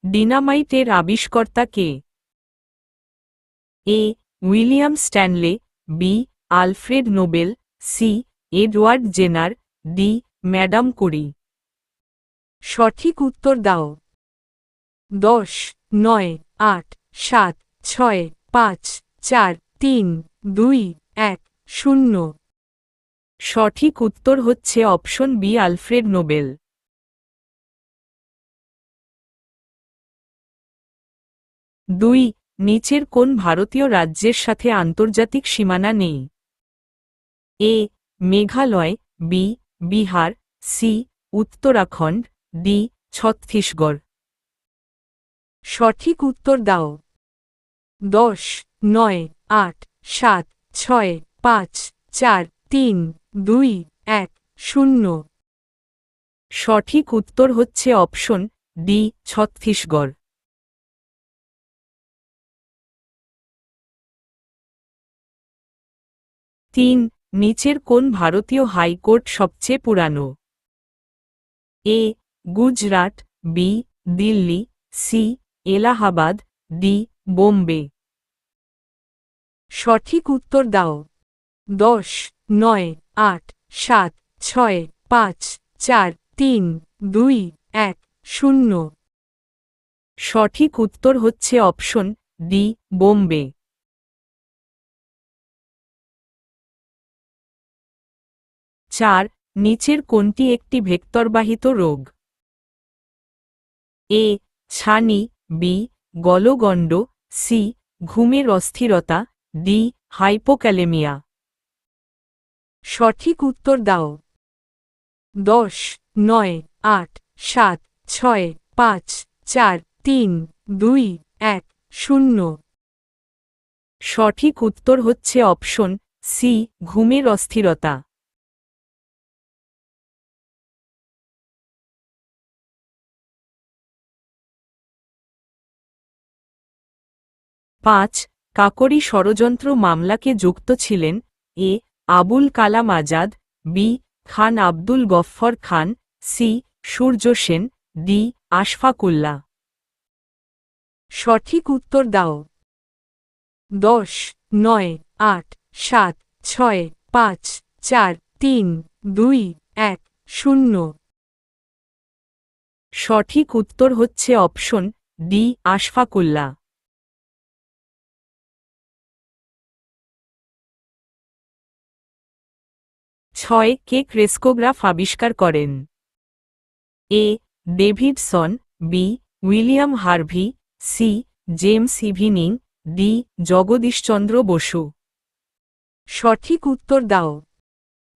ডিনামাইটের আবিষ্কর্তা কে? A William Stanley, B Alfred Nobel, C Edward Jenner, D madam Curie. সঠিক উত্তর দাও। 10, 9, 8, 7, 6, 5, 4, 3, 2, 1, 0। সঠিক উত্তর হচ্ছে অপশন বি আলফ্রেড নোবেল। 2 নিচের কোন ভারতীয় রাজ্যের সাথে আন্তর্জাতিক সীমানা নেই? A Meghalaya, B Bihar, C Uttarakhand, D Chhattisgarh. সঠিক উত্তর দাও। 10, 9, 8, 7, 6, 5, 4, 3, 2, 1, 0। সঠিক উত্তর হচ্ছে অপশন ডি ছত্তিশগড়। 3 নিচের কোন ভারতীয় হাইকোর্ট সবচেয়ে পুরানো? A Gujarat, B Delhi, C Allahabad, D Bombay. সঠিক উত্তর দাও। 10, 9, 8, 7, 6, 5, 4, 3, 2, 1, 0। সঠিক উত্তর হচ্ছে অপশন ডি বোম্বে। 4 নিচের কোনটি একটি ভেক্টরবাহিত রোগ? এ ছানি, বি গলগণ্ড, সি ঘুমের অস্থিরতা, ডি হাইপোক্যালেমিয়া। সঠিক উত্তর দাও। 10, 9, 8, 7, 6, 5, 4, 3, 2, 1, 0। সঠিক উত্তর হচ্ছে অপশন সি ঘুমের অস্থিরতা। 5 কাকরি ষড়যন্ত্র মামলাকে যুক্ত ছিলেন? এ আবুল কালাম আজাদ, বি খান আব্দুল গফফর খান, সি সূর্য সেন, ডি আশফাকুল্লাহ। সঠিক উত্তর দাও। 10, 9, 8, 7, 6, 5, 4, 3, 2, 1, 0। সঠিক উত্তর হচ্ছে অপশন ডি আশফাকুল্লাহ। 6 কে ক্রেস্কোগ্রাফ আবিষ্কার করেন? A Davidson, B William Harvey, C James Evening, D Jagadish Chandra Basu. সঠিক উত্তর দাও।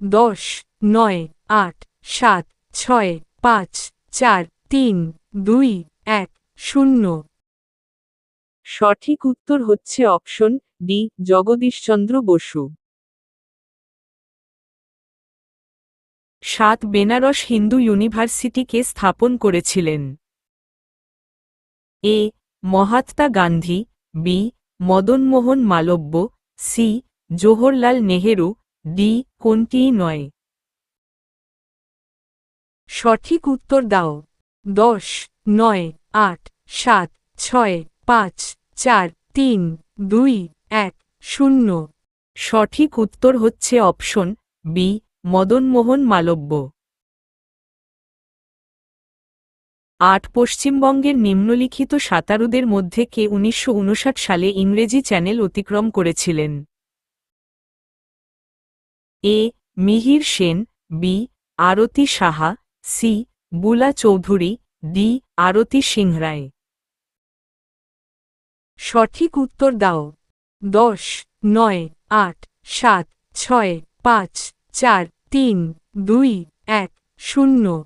10, 9, 8, 7, 6, 5, 4, 3, 2, 1, 0। সঠিক উত্তর হচ্ছে অপশন ডি জগদীশচন্দ্র বসু। 7 বেনারস হিন্দু ইউনিভার্সিটিকে স্থাপন করেছিলেন? A Mahatma Gandhi, B Madan Mohan Malviya, C Jawaharlal Nehru, D কোনটিই নয়। সঠিক উত্তর দাও। 10, 9, 8, 7, 6, 5, 4, 3, 2, 1, 0। সঠিক উত্তর হচ্ছে অপশন বি মদনমোহন মালব্য। 8 পশ্চিমবঙ্গের নিম্নলিখিত সাঁতারুদের মধ্যে কে 1959 সালে ইংরেজি চ্যানেল অতিক্রম করেছিলেন? এ মিহির সেন, বি আরতি সাহা, সি বুলা চৌধুরী, ডি আরতি সিংহরায়। সঠিক উত্তর দাও। 10, 9, 8, 7, 6, 5, 4, 3, 2, 1, 0।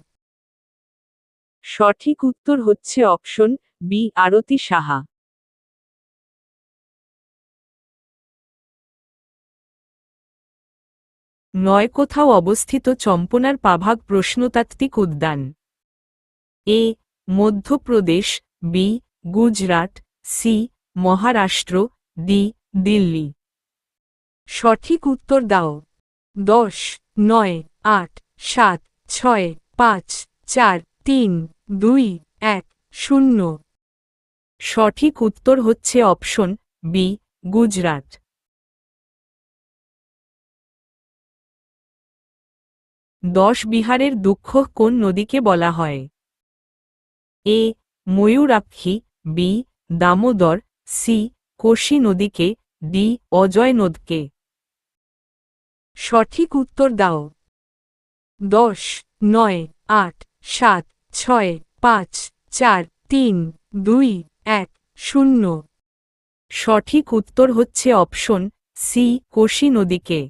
সঠিক উত্তর হচ্ছে অপশন বি আরতি সাহা। 9 কোথাও অবস্থিত চম্পনার পাভাগ প্রশ্নতাত্ত্বিক উদ্যান? A Madhya Pradesh, B Gujarat, C Maharashtra, D Delhi. সঠিক উত্তর দাও। 10, 9, 8, 7, 6, 5, 4, 3, 2, 1, 0। সঠিক উত্তর হচ্ছে অপশন বি গুজরাট। 10 বিহারের দুঃখ কোন নদীকে বলা হয়? এ ময়ূরাক্ষী, বি দামোদর, সি কোশি নদীকে, ডি অজয় নদকে। সঠিক উত্তর দাও। 10, 9, 8, 7, 6, 5, 4, 3, 2, 1, 0। সঠিক উত্তর হচ্ছে অপশন সি কোশি নদীকে।